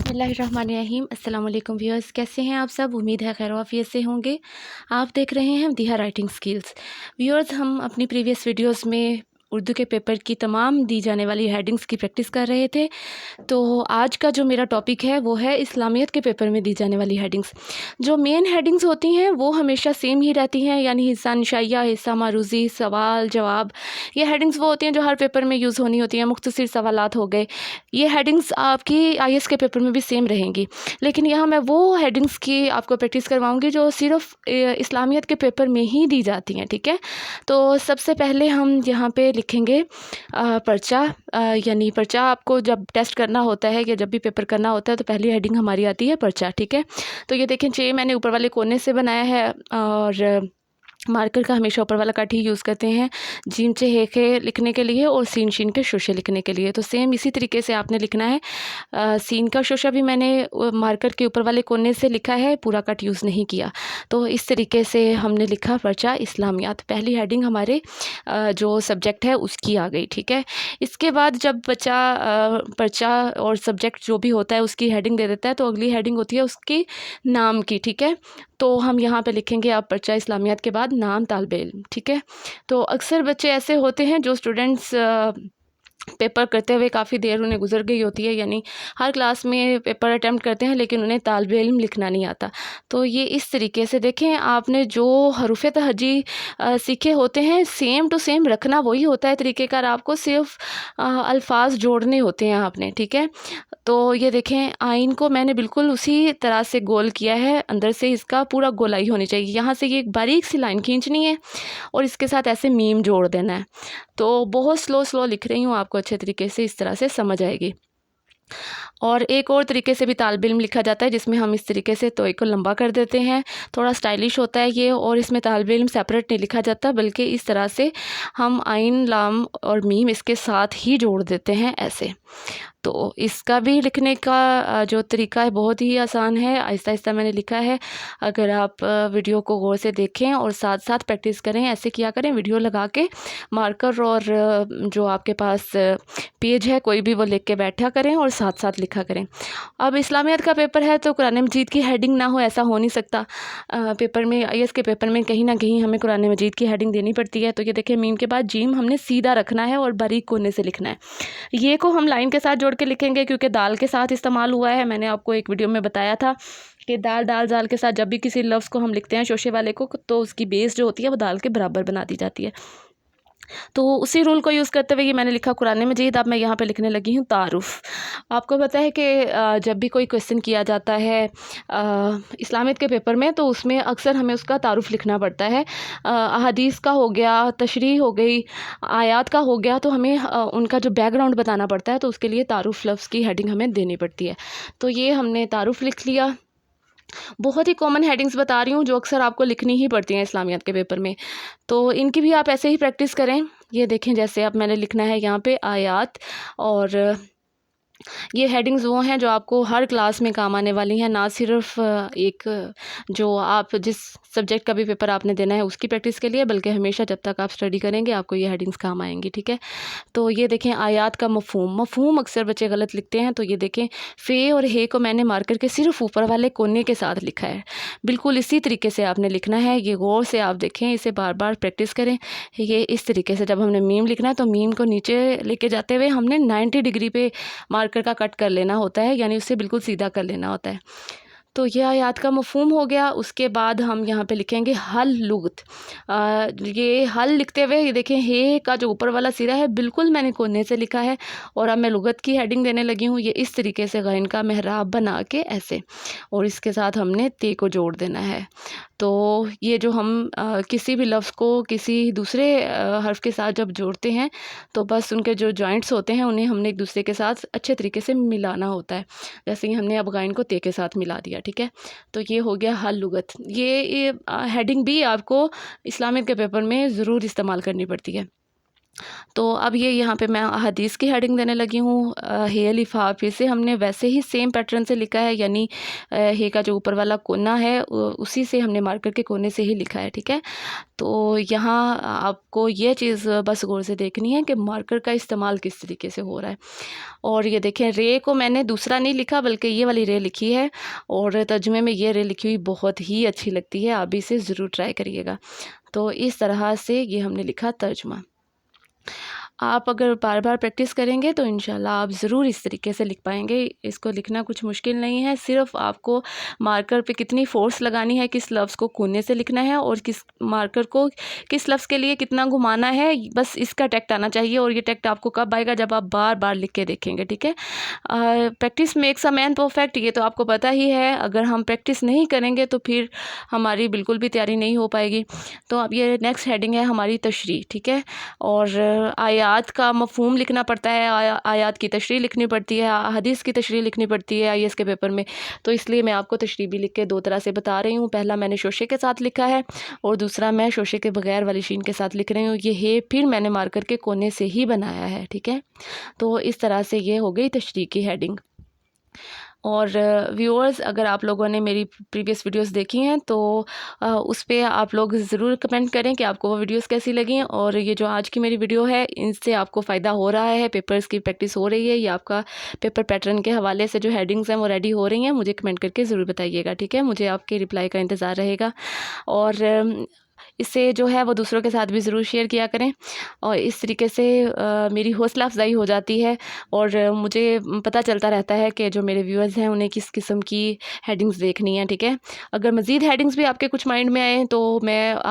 बिस्मिल्लाहिर्रहमानिर्रहीम। अस्सलाम वालेकुम व्यूअर्स, कैसे हैं आप सब? उम्मीद है खैर आफियत से होंगे। आप देख रहे हैं दिया राइटिंग स्किल्स। व्यूअर्स, हम अपनी प्रीवियस वीडियोस में उर्दू के पेपर की तमाम दी जाने वाली हेडिंग्स की प्रैक्टिस कर रहे थे। तो आज का जो मेरा टॉपिक है वो है इस्लामियत के पेपर में दी जाने वाली हेडिंग्स। जो मेन हेडिंग्स होती हैं वो हमेशा सेम ही रहती हैं, यानी हिस्सा निशाइया, हिस्सा मारूज़ी, सवाल जवाब। ये हेडिंग्स वो होती हैं जो हर पेपर में यूज़ होनी होती हैं। मुख्तसर सवालात हो गए, ये हेडिंग्स आपकी आईएएस के पेपर में भी सेम रहेंगी। लेकिन यहाँ मैं वो हेडिंग्स की आपको प्रैक्टिस करवाऊँगी जो सिर्फ इस्लामियत के पेपर में ही दी जाती हैं। ठीक है, तो सबसे पहले हम यहाँ पे लिखेंगे पर्चा। यानी पर्चा आपको जब टेस्ट करना होता है या जब भी पेपर करना होता है तो पहली हेडिंग हमारी आती है पर्चा। ठीक है, तो ये देखें, चे मैंने ऊपर वाले कोने से बनाया है और मार्कर का हमेशा ऊपर वाला कट ही यूज़ करते हैं जीम चे हे के लिखने के लिए और सीन शीन के शोशे लिखने के लिए। तो सेम इसी तरीके से आपने लिखना है। सीन का शोशा भी मैंने मार्कर के ऊपर वाले कोने से लिखा है, पूरा कट यूज़ नहीं किया। तो इस तरीके से हमने लिखा पर्चा इस्लामियात। पहली हेडिंग हमारे जो सब्जेक्ट है उसकी आ गई। ठीक है, इसके बाद जब बच्चा पर्चा और सब्जेक्ट जो भी होता है उसकी हेडिंग दे देता है तो अगली हेडिंग होती है उसकी नाम की। ठीक है, तो हम यहाँ पे लिखेंगे अब पर्चा इस्लामियात के बाद नाम तालिबे इल्म। ठीक है, तो अक्सर बच्चे ऐसे होते हैं जो स्टूडेंट्स पेपर करते हुए काफ़ी देर उन्हें गुजर गई होती है, यानी हर क्लास में पेपर अटैम्प्ट करते हैं लेकिन उन्हें तालिबे इल्म लिखना नहीं आता। तो ये इस तरीके से देखें, आपने जो हरूफ़े तहजी सीखे होते हैं सेम टू सेम रखना वही होता है तरीक़ेकार, आपको सिर्फ अल्फाज जोड़ने होते हैं आपने। ठीक है, तो ये देखें, आइन को मैंने बिल्कुल उसी तरह से गोल किया है, अंदर से इसका पूरा गोलाई होनी चाहिए। यहाँ से ये एक बारीक सी लाइन खींचनी है और इसके साथ ऐसे मीम जोड़ देना है। तो बहुत स्लो लिख रही हूँ, आपको अच्छे तरीके से इस तरह से समझ आएगी। और एक और तरीके से भी तालिबे इल्म लिखा जाता है जिसमें हम इस तरीके से तोय को लंबा कर देते हैं, थोड़ा स्टाइलिश होता है ये। और इसमें तालिबे इल्म सेपरेट नहीं लिखा जाता बल्कि इस तरह से हम आइन लाम और मीम इसके साथ ही जोड़ देते हैं ऐसे। तो इसका भी लिखने का जो तरीका है बहुत ही आसान है, आहिस्ता आहिस्ता मैंने लिखा है। अगर आप वीडियो को गौर से देखें और साथ साथ प्रैक्टिस करें, ऐसे किया करें, वीडियो लगा के मार्कर और जो आपके पास पेज है कोई भी वो लिख के बैठा करें और साथ साथ लिखा करें। अब इस्लामियत का पेपर है तो कुरान मजीद की हेडिंग ना हो ऐसा हो नहीं सकता। पेपर में, आईएएस के पेपर में कहीं ना कहीं हमें कुरान मजीद की हेडिंग देनी पड़ती है। तो ये देखिए, मीम के बाद जीम हमने सीधा रखना है और बारीक कोने से लिखना है। ये को हम लाइन के साथ जोड़ के लिखेंगे क्योंकि दाल के साथ इस्तेमाल हुआ है। मैंने आपको एक वीडियो में बताया था कि दाल दाल के साथ जब भी किसी लफ्ज़ को हम लिखते हैं शोशे वाले को तो उसकी बेस जो होती है वो दाल के बराबर बना दी जाती है। तो उसी रूल को यूज़ करते हुए ये मैंने लिखा कुरान मजीद। अब मैं यहाँ पे लिखने लगी हूँ तारुफ़। आपको पता है कि जब भी कोई क्वेश्चन किया जाता है इस्लामियत के पेपर में तो उसमें अक्सर हमें उसका तारुफ़ लिखना पड़ता है। अहादीस का हो गया, तशरीह हो गई, आयात का हो गया, तो हमें उनका जो बैकग्राउंड बताना पड़ता है तो उसके लिए तारुफ़ लफ्ज़ की हेडिंग हमें देनी पड़ती है। तो ये हमने तारुफ़ लिख लिया। बहुत ही कॉमन हेडिंग्स बता रही हूँ जो अक्सर आपको लिखनी ही पड़ती हैं इस्लामियत के पेपर में, तो इनकी भी आप ऐसे ही प्रैक्टिस करें। ये देखें, जैसे अब मैंने लिखना है यहाँ पे आयात, और ये हेडिंग्स वो हैं जो आपको हर क्लास में काम आने वाली हैं, ना सिर्फ एक जो आप जिस सब्जेक्ट का भी पेपर आपने देना है उसकी प्रैक्टिस के लिए, बल्कि हमेशा जब तक आप स्टडी करेंगे आपको ये हेडिंग्स काम आएंगी। ठीक है, तो ये देखें, आयात का मफ़हूम अक्सर बच्चे गलत लिखते हैं। तो ये देखें, फ़े और हे को मैंने मार्कर के सिर्फ ऊपर वाले कोने के साथ लिखा है। बिल्कुल इसी तरीके से आपने लिखना है। ये गौर से आप देखें, इसे बार बार प्रैक्टिस करें। ये इस तरीके से जब हमने मीम लिखना है तो मीम को नीचे लेके जाते हुए हमने 90 डिग्री पे मार्कर का कट कर लेना होता है, यानी उससे बिल्कुल सीधा कर लेना होता है। तो यह आयात का मफ़हूम हो गया। उसके बाद हम यहाँ पे लिखेंगे हल लुगत। ये हल लिखते हुए ये देखें, हे का जो ऊपर वाला सिरा है बिल्कुल मैंने कोने से लिखा है और अब मैं लुगत की हेडिंग देने लगी हूँ। ये इस तरीके से गैन का मेहराब बना के ऐसे, और इसके साथ हमने ते को जोड़ देना है। तो ये जो हम किसी भी लफ्ज़ को किसी दूसरे हर्फ के साथ जब जोड़ते हैं तो बस उनके जो जॉइंट्स होते हैं उन्हें हमने एक दूसरे के साथ अच्छे तरीके से मिलाना होता है। जैसे कि हमने अब गाइन को ते के साथ मिला दिया। ठीक है, तो ये हो गया हल लुगत। ये हेडिंग भी आपको इस्लामिक के पेपर में ज़रूर इस्तेमाल करनी पड़ती है। तो अब ये यहाँ पे मैं हदीस की हेडिंग देने लगी हूँ। हे अलिफ हा फिर से हमने वैसे ही सेम पैटर्न से लिखा है, यानी हे का जो ऊपर वाला कोना है उसी से हमने मार्कर के कोने से ही लिखा है, ठीक है। तो यहाँ आपको ये चीज़ बस गौर से देखनी है कि मार्कर का इस्तेमाल किस तरीके से हो रहा है। और ये देखें, रे को मैंने दूसरा नहीं लिखा बल्कि ये वाली रे लिखी है, और तर्जुमे में ये रे लिखी हुई बहुत ही अच्छी लगती है, आप भी इसे ज़रूर ट्राई करिएगा। तो इस तरह से ये हमने लिखा तर्जुमा। आप अगर बार बार प्रैक्टिस करेंगे तो इंशाल्लाह आप ज़रूर इस तरीके से लिख पाएंगे। इसको लिखना कुछ मुश्किल नहीं है, सिर्फ़ आपको मार्कर पे कितनी फ़ोर्स लगानी है, किस लफ्ज़ को कोने से लिखना है और किस मार्कर को किस लफ्ज़ के लिए कितना घुमाना है, बस इसका टैक्ट आना चाहिए। और ये टैक्ट आपको कब आएगा, जब आप बार बार लिख के देखेंगे, ठीक है। Practice makes a man perfect, ये तो आपको पता ही है। अगर हम प्रैक्टिस नहीं करेंगे तो फिर हमारी बिल्कुल भी तैयारी नहीं हो पाएगी। तो अब ये नेक्स्ट हेडिंग है हमारी तशरीह, ठीक है। और आयात का मफ़हूम लिखना पड़ता है, आयात की तशरीह लिखनी पड़ती है, हदीस की तशरीह लिखनी पड़ती है आईएएस के पेपर में। तो इसलिए मैं आपको तशरीह भी लिख के दो तरह से बता रही हूँ। पहला मैंने शोशे के साथ लिखा है और दूसरा मैं शोशे के बगैर वाली शीन के साथ लिख रही हूँ। ये है फिर मैंने मार्कर के कोने से ही बनाया है, ठीक है। तो इस तरह से ये हो गई तशरीह की हेडिंग। और व्यूअर्स, अगर आप लोगों ने मेरी प्रीवियस वीडियोस देखी हैं तो उस पे आप लोग ज़रूर कमेंट करें कि आपको वो वीडियोस कैसी लगी। और ये जो आज की मेरी वीडियो है, इनसे आपको फ़ायदा हो रहा है, पेपर्स की प्रैक्टिस हो रही है, या आपका पेपर पैटर्न के हवाले से जो हेडिंग्स हैं वो रेडी हो रही हैं, मुझे कमेंट करके ज़रूर बताइएगा, ठीक है। मुझे आपके रिप्लाई का इंतज़ार रहेगा। और इसे जो है वो दूसरों के साथ भी ज़रूर शेयर किया करें, और इस तरीके से मेरी हौसला अफजाई हो जाती है और मुझे पता चलता रहता है कि जो मेरे व्यूअर्स हैं उन्हें किस किस्म की हेडिंग्स देखनी है, ठीक है। अगर मज़ीद हेडिंग्स भी आपके कुछ माइंड में आए तो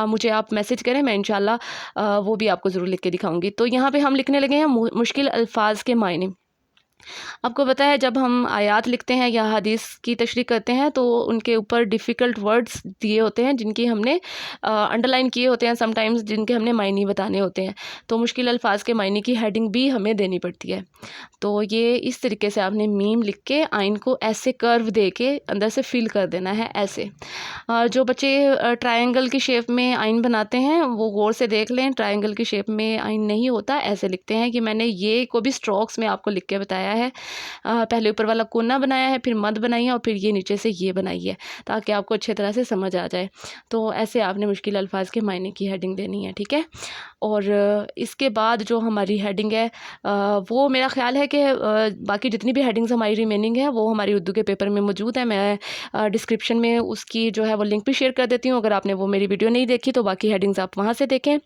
मुझे आप मैसेज करें, मैं इंशाल्लाह वो भी आपको ज़रूर लिख के दिखाऊंगी। तो यहाँ पे हम लिखने लगे हैं मुश्किल अल्फाज के मायने। आपको पता है, जब हम आयात लिखते हैं या हदीस की तशरीह करते हैं तो उनके ऊपर डिफ़िकल्ट वर्ड्स दिए होते हैं जिनकी हमने अंडरलाइन किए होते हैं, समटाइम्स जिनके हमने मायने बताने होते हैं। तो मुश्किल अल्फाज के मायने की हेडिंग भी हमें देनी पड़ती है। तो ये इस तरीके से आपने मीम लिख के आइन को ऐसे कर्व दे के अंदर से फिल कर देना है, ऐसे। जो बच्चे ट्रायंगल की शेप में आइन बनाते हैं वो गौर से देख लें, ट्रायंगल की शेप में आइन नहीं होता, ऐसे लिखते हैं कि मैंने ये को भी स्ट्रोक्स में आपको लिख के बताया है। पहले ऊपर वाला कोना बनाया है, फिर मद बनाई है और फिर ये नीचे से ये बनाई है, ताकि आपको अच्छे तरह से समझ आ जाए। तो ऐसे आपने मुश्किल अल्फाज के मायने की हेडिंग देनी है, ठीक है। और इसके बाद जो हमारी हेडिंग है वो मेरा ख्याल है कि बाकी जितनी भी हेडिंग्स हमारी रिमेनिंग है वो हमारी उर्दू के पेपर में मौजूद है। मैं डिस्क्रिप्शन में उसकी जो है वो लिंक भी शेयर कर देती हूँ। अगर आपने वो मेरी वीडियो नहीं देखी तो बाकी हेडिंग्स आप वहाँ से देखें।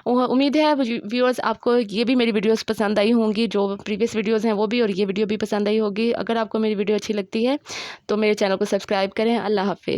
उम्मीद है व्यूअर्स आपको ये भी मेरी वीडियोस पसंद आई होंगी, जो प्रीवियस वीडियोस हैं वो भी, और ये वीडियो भी पसंद आई होगी। अगर आपको मेरी वीडियो अच्छी लगती है तो मेरे चैनल को सब्सक्राइब करें। अल्लाह हाफ़िज़।